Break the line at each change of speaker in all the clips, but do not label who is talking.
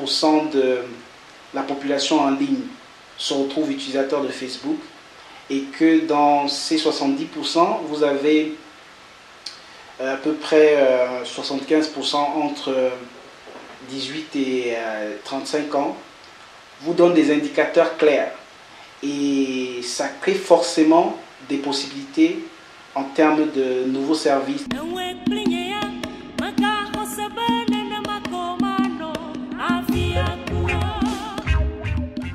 70% de la population en ligne se retrouve utilisateur de Facebook et que dans ces 70%, vous avez à peu près 75% entre 18 et 35 ans, vous donne des indicateurs clairs. Et ça crée forcément des possibilités en termes de nouveaux services.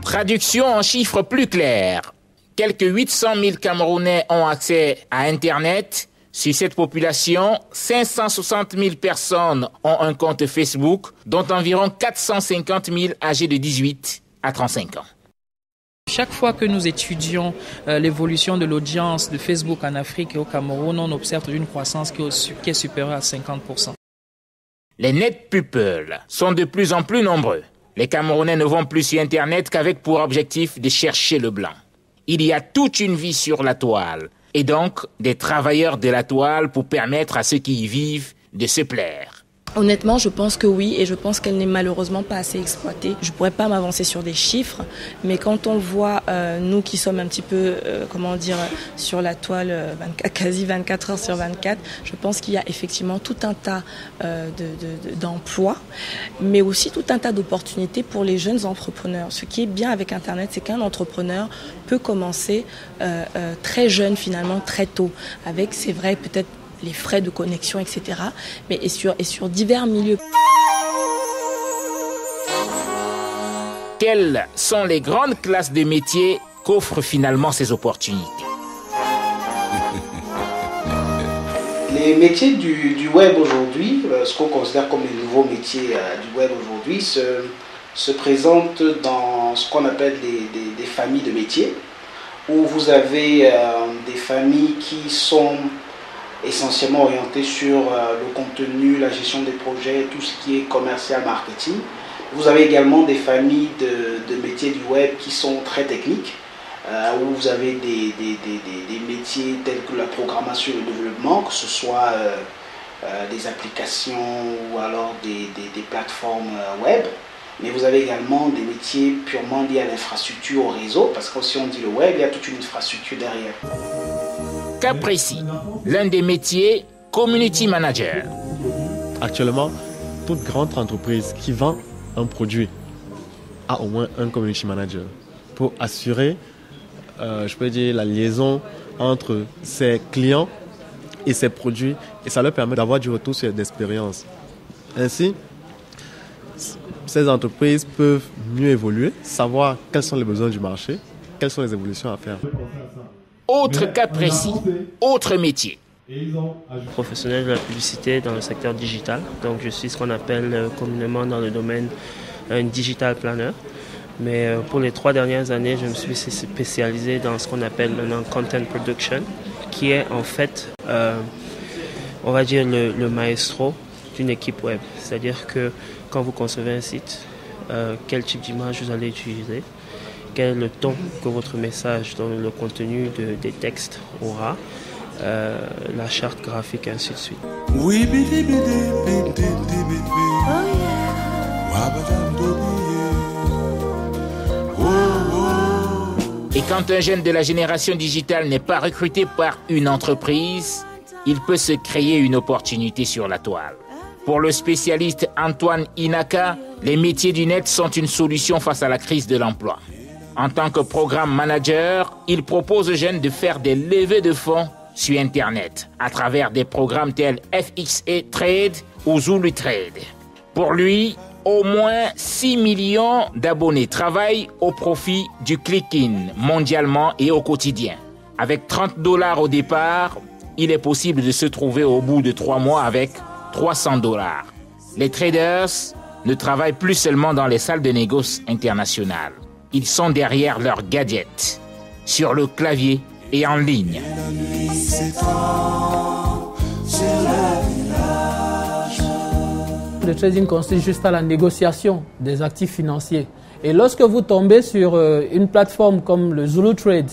Traduction en chiffres plus clairs. Quelques 800 000 Camerounais ont accès à Internet. Sur cette population, 560 000 personnes ont un compte Facebook, dont environ 450 000 âgés de 18 à 35 ans.
Chaque fois que nous étudions l'évolution de l'audience de Facebook en Afrique et au Cameroun, on observe une croissance qui est supérieure à 50%.
Les net people sont de plus en plus nombreux. Les Camerounais ne vont plus sur Internet qu'avec pour objectif de chercher le blanc. Il y a toute une vie sur la toile, et donc des travailleurs de la toile pour permettre à ceux qui y vivent de se plaire.
Honnêtement, je pense que oui, et je pense qu'elle n'est malheureusement pas assez exploitée. Je ne pourrais pas m'avancer sur des chiffres, mais quand on voit, nous qui sommes un petit peu, sur la toile quasi 24 heures sur 24, je pense qu'il y a effectivement tout un tas d'emplois, mais aussi tout un tas d'opportunités pour les jeunes entrepreneurs. Ce qui est bien avec Internet, c'est qu'un entrepreneur peut commencer très jeune finalement, très tôt, avec, c'est vrai, peut-être les frais de connexion, etc. Mais et sur divers milieux.
Quelles sont les grandes classes de métiers qu'offrent finalement ces opportunités?
Les métiers du web aujourd'hui, ce qu'on considère comme les nouveaux métiers du web aujourd'hui, se présentent dans ce qu'on appelle des familles de métiers, où vous avez des familles qui sont essentiellement orienté sur le contenu, la gestion des projets, tout ce qui est commercial, marketing. Vous avez également des familles de métiers du web qui sont très techniques, où vous avez des métiers tels que la programmation et le développement, que ce soit des applications ou alors des plateformes web. Mais vous avez également des métiers purement liés à l'infrastructure, au réseau, parce que si on dit le web, il y a toute une infrastructure derrière.
Cas précis, l'un des métiers, community manager.
Actuellement, toute grande entreprise qui vend un produit a au moins un community manager pour assurer, je peux dire, la liaison entre ses clients et ses produits, et ça leur permet d'avoir du retour sur l'expérience. Ainsi, ces entreprises peuvent mieux évoluer, savoir quels sont les besoins du marché, quelles sont les évolutions à faire.
Autre cas précis, autre métier.
Professionnel de la publicité dans le secteur digital. Donc je suis ce qu'on appelle communément dans le domaine un digital planner. Mais pour les 3 dernières années, je me suis spécialisé dans ce qu'on appelle maintenant content production, qui est en fait, on va dire, le maestro d'une équipe web. C'est-à-dire que quand vous concevez un site, quel type d'image vous allez utiliser, quel est le ton que votre message dans le contenu des textes aura, la charte graphique, ainsi de suite.
Et quand un jeune de la génération digitale n'est pas recruté par une entreprise, il peut se créer une opportunité sur la toile. Pour le spécialiste Antoine Inaka, les métiers du net sont une solution face à la crise de l'emploi. En tant que programme manager, il propose aux jeunes de faire des levées de fonds sur Internet à travers des programmes tels FXA Trade ou Zulu Trade. Pour lui, au moins 6 millions d'abonnés travaillent au profit du click-in mondialement et au quotidien. Avec $30 au départ, il est possible de se trouver au bout de 3 mois avec $300. Les traders ne travaillent plus seulement dans les salles de négoce internationales. Ils sont derrière leurs gadgets, sur le clavier et en ligne.
Le trading consiste juste à la négociation des actifs financiers. Et lorsque vous tombez sur une plateforme comme le Zulu Trade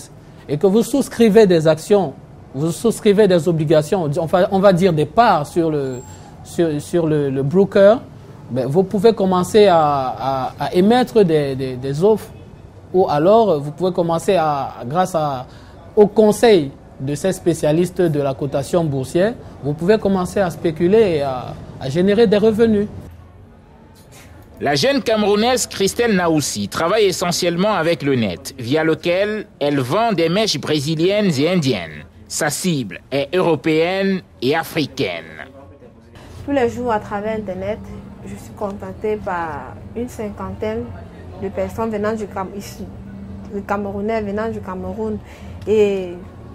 et que vous souscrivez des actions, vous souscrivez des obligations, on va dire des parts sur le broker, ben, vous pouvez commencer à émettre des offres, ou alors vous pouvez commencer grâce au conseil de ces spécialistes de la cotation boursière, vous pouvez commencer à spéculer et à générer des revenus.
La jeune Camerounaise Christelle Naoussi travaille essentiellement avec le net, via lequel elle vend des mèches brésiliennes et indiennes. Sa cible est européenne et africaine.
Tous les jours à travers Internet, je suis contactée par une cinquantaine de personnes venant du Cameroun, les Camerounais venant du Cameroun, et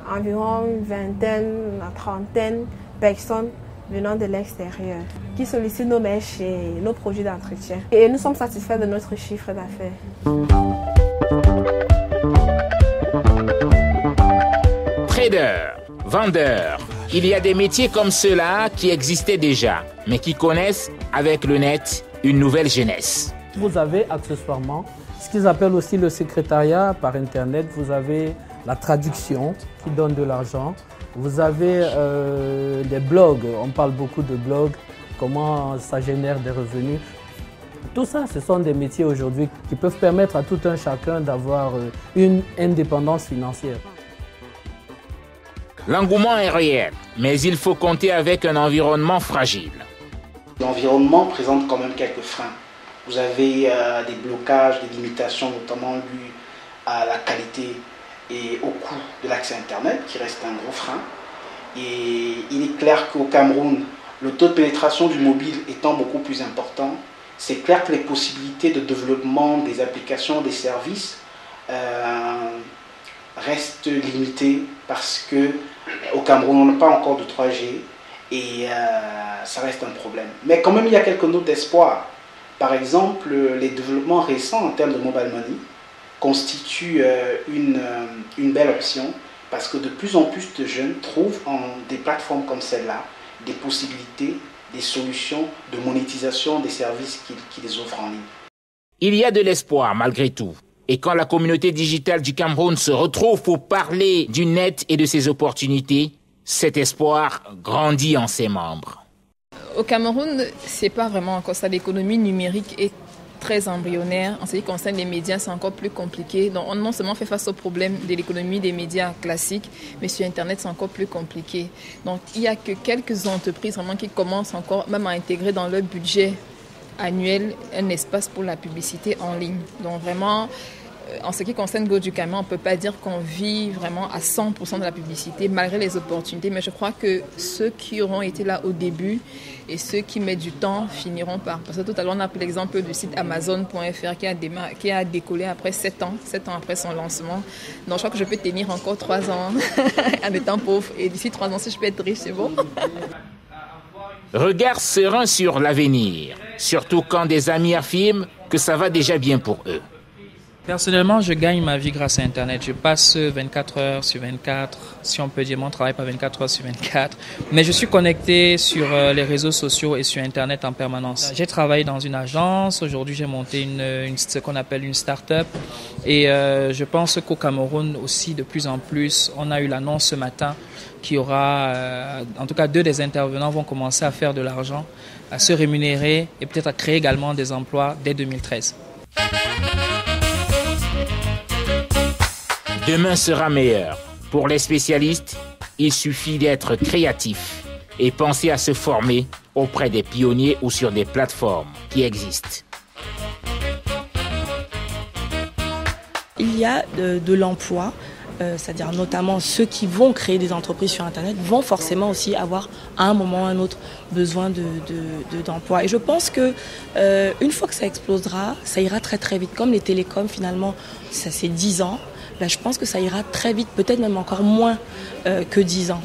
environ une vingtaine à trentaine de personnes venant de l'extérieur qui sollicitent nos mèches et nos produits d'entretien. Et nous sommes satisfaits de notre chiffre d'affaires.
Trader, vendeur, il y a des métiers comme ceux-là qui existaient déjà, mais qui connaissent avec le net une nouvelle jeunesse.
Vous avez accessoirement ce qu'ils appellent aussi le secrétariat par Internet. Vous avez la traduction qui donne de l'argent. Vous avez des blogs, on parle beaucoup de blogs, comment ça génère des revenus. Tout ça, ce sont des métiers aujourd'hui qui peuvent permettre à tout un chacun d'avoir une indépendance financière.
L'engouement est réel, mais il faut compter avec un environnement fragile.
L'environnement présente quand même quelques freins. Vous avez des blocages, des limitations, notamment dues à la qualité et au coût de l'accès Internet, qui reste un gros frein. Et il est clair qu'au Cameroun, le taux de pénétration du mobile étant beaucoup plus important, c'est clair que les possibilités de développement des applications, des services restent limitées parce qu'au Cameroun, on n'a pas encore de 3G et ça reste un problème. Mais quand même, il y a quelques notes d'espoir. Par exemple, les développements récents en termes de mobile money constitue une belle option parce que de plus en plus de jeunes trouvent en des plateformes comme celle-là des possibilités, des solutions de monétisation des services qu'ils offrent en ligne.
Il y a de l'espoir malgré tout. Et quand la communauté digitale du Cameroun se retrouve pour parler du net et de ses opportunités, cet espoir grandit en ses membres.
Au Cameroun, c'est pas vraiment encore ça. L'économie numérique est très embryonnaire. En ce qui concerne les médias, c'est encore plus compliqué. Donc, on non seulement fait face au problème de l'économie des médias classiques, mais sur Internet, c'est encore plus compliqué. Donc, il n'y a que quelques entreprises vraiment qui commencent encore même à intégrer dans leur budget annuel un espace pour la publicité en ligne. Donc, vraiment, en ce qui concerne Go du Cameroun, on ne peut pas dire qu'on vit vraiment à 100% de la publicité, malgré les opportunités. Mais je crois que ceux qui auront été là au début et ceux qui mettent du temps finiront par. Parce que tout à l'heure, on a pris l'exemple du site Amazon.fr qui a décollé après 7 ans après son lancement. Donc, je crois que je peux tenir encore 3 ans en étant pauvre. Et d'ici 3 ans, si je peux être riche, c'est bon.
Regard serein sur l'avenir, surtout quand des amis affirment que ça va déjà bien pour eux.
Personnellement, je gagne ma vie grâce à Internet. Je passe 24 heures sur 24, si on peut dire mon travail, pas 24 heures sur 24. Mais je suis connecté sur les réseaux sociaux et sur Internet en permanence. J'ai travaillé dans une agence. Aujourd'hui, j'ai monté ce qu'on appelle une start-up. Et je pense qu'au Cameroun aussi, de plus en plus, on a eu l'annonce ce matin qu'il y aura, en tout cas 2 des intervenants vont commencer à faire de l'argent, à se rémunérer et peut-être à créer également des emplois dès 2013.
Demain sera meilleur. Pour les spécialistes, il suffit d'être créatif et penser à se former auprès des pionniers ou sur des plateformes qui existent.
Il y a de l'emploi, c'est-à-dire notamment ceux qui vont créer des entreprises sur Internet vont forcément aussi avoir à un moment ou à un autre besoin d'emploi. Et je pense que une fois que ça explosera, ça ira très très vite. Comme les télécoms finalement, ça c'est 10 ans. Ben, je pense que ça ira très vite, peut-être même encore moins que 10 ans.